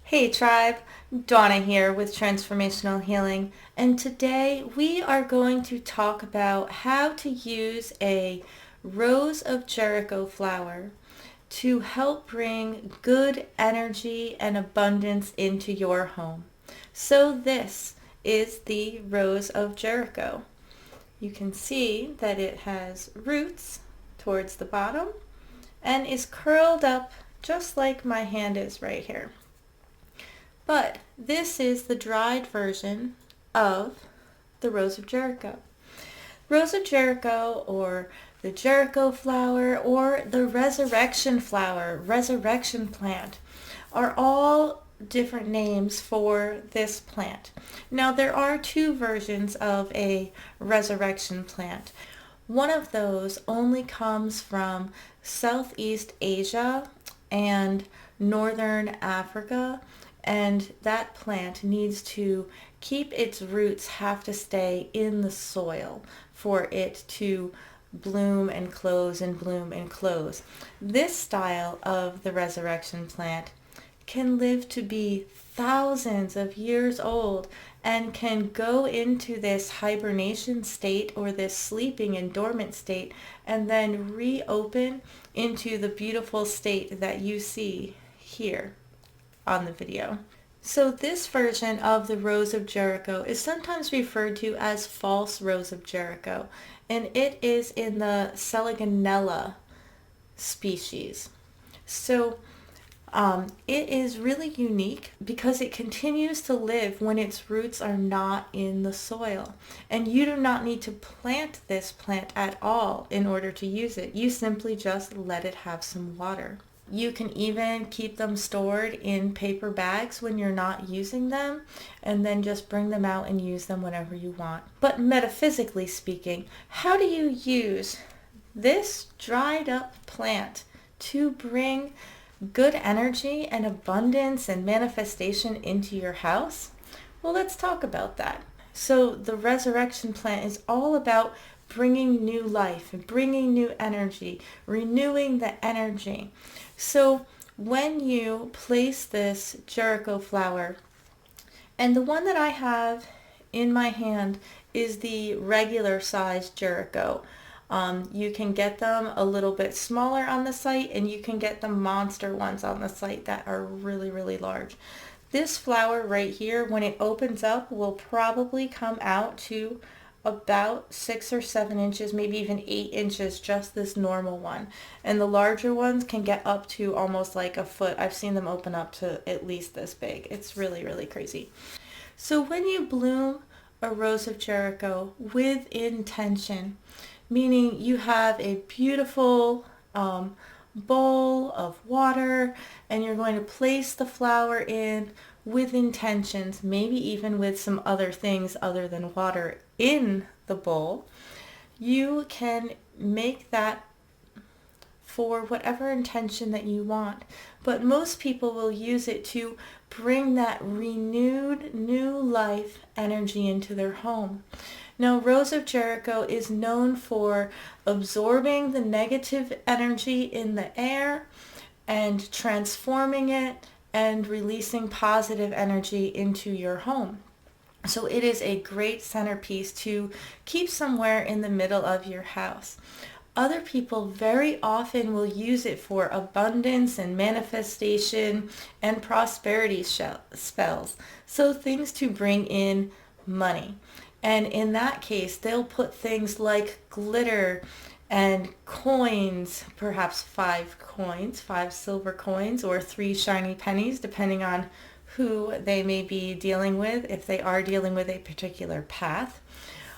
Hey tribe, Dawna here with Transformational Healing, and today we are going to talk about how to use a Rose of Jericho flower to help bring good energy and abundance into your home. So this is the Rose of Jericho. You can see that it has roots towards the bottom and is curled up just like my hand is right here. But this is the dried version of the Rose of Jericho. Rose of Jericho, or the Jericho flower, or the resurrection flower, resurrection plant, are all different names for this plant. Now there are two versions of a resurrection plant. One of those only comes from Southeast Asia and Northern Africa, and that plant needs to keep its roots have to stay in the soil for it to bloom and close and bloom and close. This style of the resurrection plant can live to be thousands of years old and can go into this hibernation state or this sleeping and dormant state and then reopen into the beautiful state that you see here on the video. So this version of the Rose of Jericho is sometimes referred to as false Rose of Jericho, and it is in the Selaginella species. So it is really unique because it continues to live when its roots are not in the soil. And you do not need to plant this plant at all in order to use it. You simply just let it have some water. You can even keep them stored in paper bags when you're not using them, and then just bring them out and use them whenever you want. But metaphysically speaking, how do you use this dried up plant to bring good energy and abundance and manifestation into your house? Well, let's talk about that. So the resurrection plant is all about bringing new life and bringing new energy, renewing the energy. So when you place this Jericho flower, and the one that I have in my hand is the regular size Jericho. You can get them a little bit smaller on the site, and you can get the monster ones on the site that are really, really large. This flower right here, when it opens up, will probably come out to about 6 or 7 inches, maybe even 8 inches, just this normal one. And the larger ones can get up to almost like a foot. I've seen them open up to at least this big. It's really, really crazy. So when you bloom a Rose of Jericho with intention, meaning you have a beautiful bowl of water and you're going to place the flower in with intentions, maybe even with some other things other than water in the bowl, you can make that for whatever intention that you want. But most people will use it to bring that renewed new life energy into their home. Now, Rose of Jericho is known for absorbing the negative energy in the air and transforming it and releasing positive energy into your home. So it is a great centerpiece to keep somewhere in the middle of your house. Other people very often will use it for abundance and manifestation and prosperity spells. So things to bring in money. And in that case, they'll put things like glitter and coins, perhaps 5 coins, 5 silver coins, or 3 shiny pennies, depending on who they may be dealing with, if they are dealing with a particular path.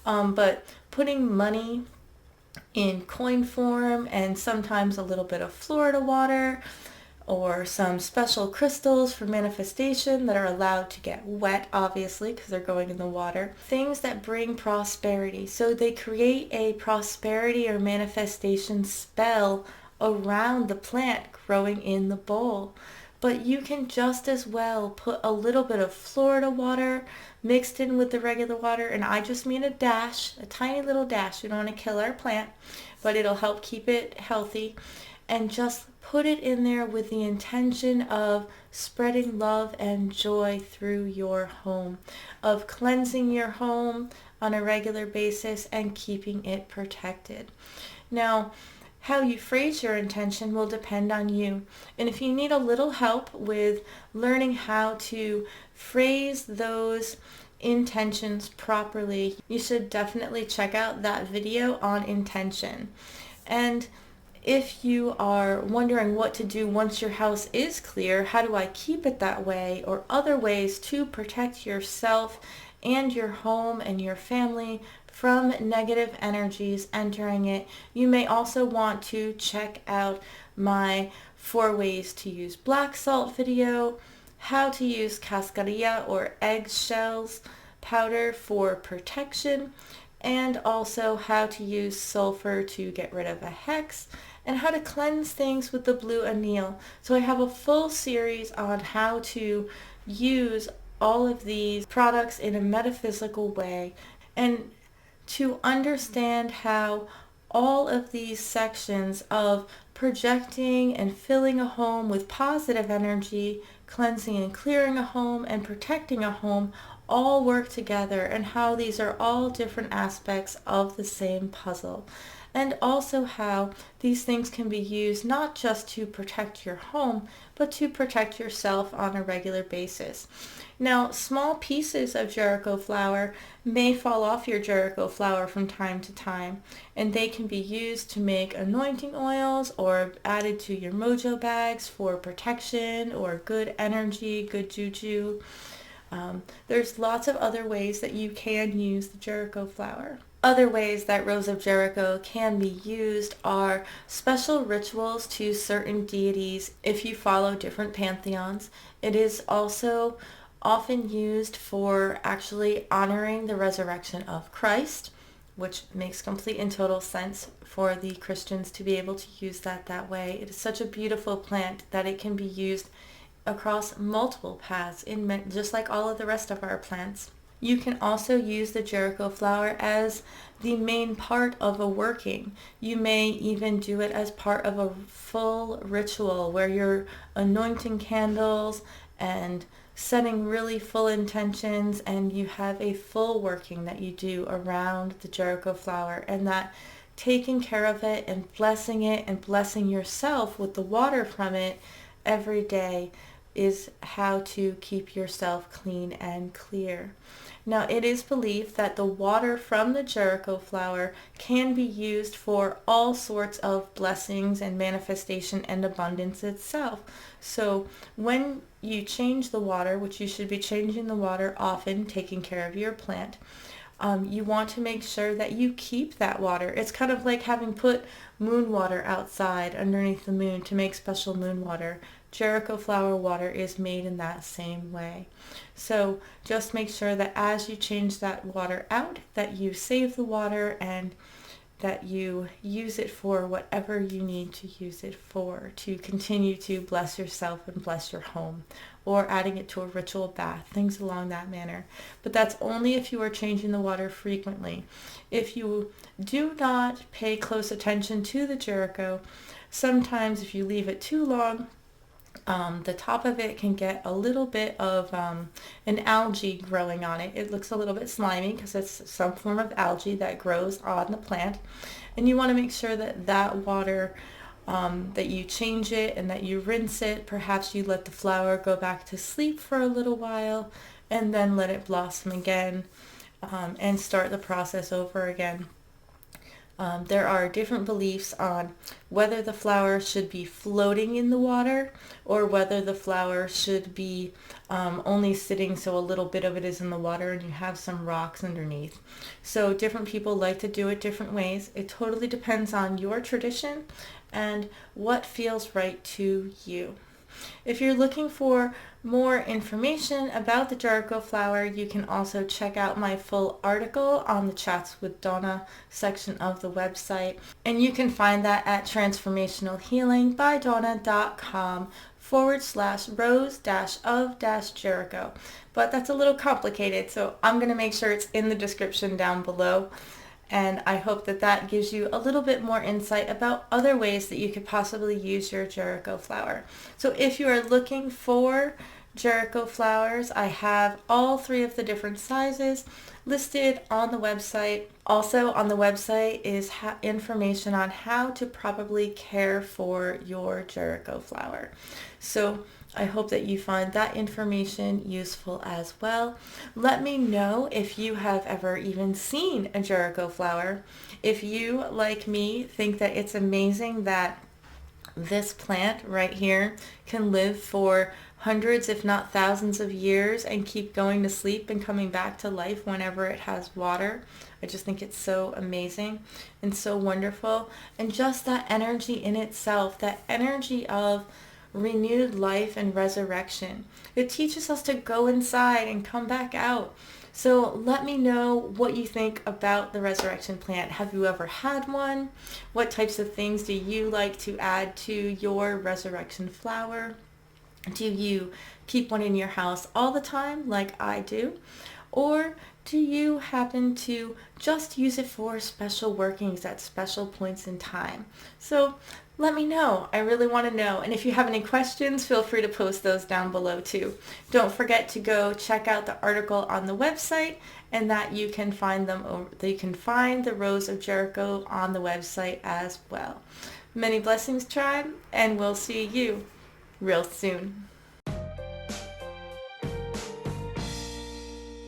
But putting money in coin form, and sometimes a little bit of Florida water, or some special crystals for manifestation that are allowed to get wet, obviously, because they're going in the water. Things that bring prosperity. So they create a prosperity or manifestation spell around the plant growing in the bowl. But you can just as well put a little bit of Florida water mixed in with the regular water, and I just mean a dash, a tiny little dash. We don't want to kill our plant, but it'll help keep it healthy. And just put it in there with the intention of spreading love and joy through your home, of cleansing your home on a regular basis and keeping it protected. Now, how you phrase your intention will depend on you. And if you need a little help with learning how to phrase those intentions properly, you should definitely check out that video on intention. And if you are wondering what to do once your house is clear, how do I keep it that way, or other ways to protect yourself and your home and your family from negative energies entering it, you may also want to check out my 4 ways to use black salt video, how to use Cascarrila or eggshells powder for protection, and also how to use sulfur to get rid of a hex, and how to cleanse things with the blue anil. So I have a full series on how to use all of these products in a metaphysical way, and to understand how all of these sections of projecting and filling a home with positive energy, cleansing and clearing a home, and protecting a home all work together, and how these are all different aspects of the same puzzle. And also how these things can be used not just to protect your home, but to protect yourself on a regular basis. Now, small pieces of Jericho flower may fall off your Jericho flower from time to time, and they can be used to make anointing oils or added to your mojo bags for protection or good energy, good juju. There's lots of other ways that you can use the Jericho flower. Other ways that Rose of Jericho can be used are special rituals to certain deities if you follow different pantheons. It is also often used for actually honoring the resurrection of Christ, which makes complete and total sense for the Christians to be able to use that way. It is such a beautiful plant that it can be used across multiple paths, just like all of the rest of our plants. You can also use the Jericho flower as the main part of a working. You may even do it as part of a full ritual where you're anointing candles and setting really full intentions, and you have a full working that you do around the Jericho flower, and that taking care of it and blessing yourself with the water from it every day is how to keep yourself clean and clear. Now, it is believed that the water from the Jericho flower can be used for all sorts of blessings and manifestation and abundance itself. So when you change the water, which you should be changing the water often, taking care of your plant, you want to make sure that you keep that water. It's kind of like having put moon water outside underneath the moon to make special moon water. Jericho flower water is made in that same way. So just make sure that as you change that water out, that you save the water and that you use it for whatever you need to use it for, to continue to bless yourself and bless your home, or adding it to a ritual bath, things along that manner. But that's only if you are changing the water frequently. If you do not pay close attention to the Jericho, sometimes if you leave it too long, the top of it can get a little bit of an algae growing on it. It looks a little bit slimy because it's some form of algae that grows on the plant. And you want to make sure that that water, that you change it and that you rinse it. Perhaps you let the flower go back to sleep for a little while and then let it blossom again, and start the process over again. There are different beliefs on whether the flower should be floating in the water or whether the flower should be only sitting so a little bit of it is in the water and you have some rocks underneath. So different people like to do it different ways. It totally depends on your tradition and what feels right to you. If you're looking for more information about the Jericho flower, you can also check out my full article on the Chats with Dawna section of the website. And you can find that at transformationalhealing.dawna.com/rose-of-Jericho. But that's a little complicated, so I'm going to make sure it's in the description down below. And I hope that that gives you a little bit more insight about other ways that you could possibly use your Jericho flower. So if you are looking for Jericho flowers, I have all 3 of the different sizes listed on the website. Also on the website is information on how to properly care for your Jericho flower. So I hope that you find that information useful as well. Let me know if you have ever even seen a Jericho flower. If you, like me, think that it's amazing that this plant right here can live for hundreds, if not thousands of years and keep going to sleep and coming back to life whenever it has water. I just think it's so amazing and so wonderful. And just that energy in itself, that energy of renewed life and resurrection. It teaches us to go inside and come back out. So let me know what you think about the resurrection plant. Have you ever had one? What types of things do you like to add to your resurrection flower? Do you keep one in your house all the time like I do? Or do you happen to just use it for special workings at special points in time? So let me know. I really want to know. And if you have any questions, feel free to post those down below too. Don't forget to go check out the article on the website, and that you can find you can find the Rose of Jericho on the website as well. Many blessings, tribe, and we'll see you real soon.